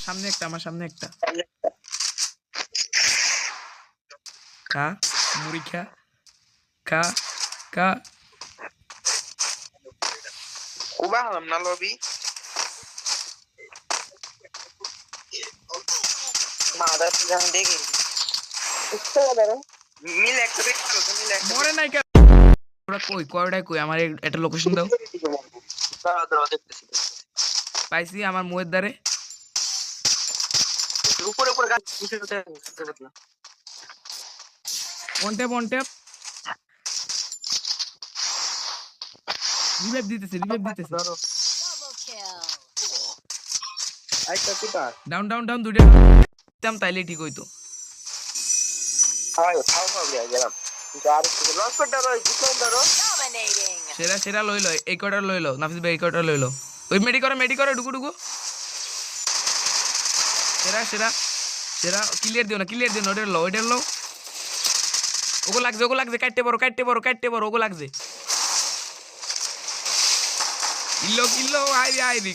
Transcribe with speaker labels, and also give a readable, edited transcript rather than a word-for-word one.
Speaker 1: সামনে একটা আমার সামনে একটা খা মুড়ি খা খা খা
Speaker 2: Uba halam na lobby. Mada silang degi. Ito ba ro? Mil ekto bit karo to mil ekto.
Speaker 1: মরে নাই কে ওরা কই কয়টায় কই আমার একটা লোকেশন দাও
Speaker 2: দাঁড়াও দাঁড়াও দেখতেছি।
Speaker 1: পাইছি আমার মুয়ের দ্বারে
Speaker 2: উপরে উপরে গাছ উঠে উঠে না।
Speaker 1: ওয়ান ট্যাপ রিভাইভ দিতেছে
Speaker 2: ধরো। আইটা কিটা?
Speaker 1: ডাউন দুইটা দাম তাইলে ঠিক হইতো
Speaker 2: হাই খাও খাও গেলাম। যার লস করতে ধরো জিতন ধরো।
Speaker 1: সেরা লই লয় এই কয়টা লই লো নাফিস ভাই এই কয়টা লই লো ওই মেডি করো ডুকু সেরা ক্লিয়ার দিও না ওইটার লো ওগো লাগছে কাটতে পারো ওগো লাগছে কিল্লো আইবি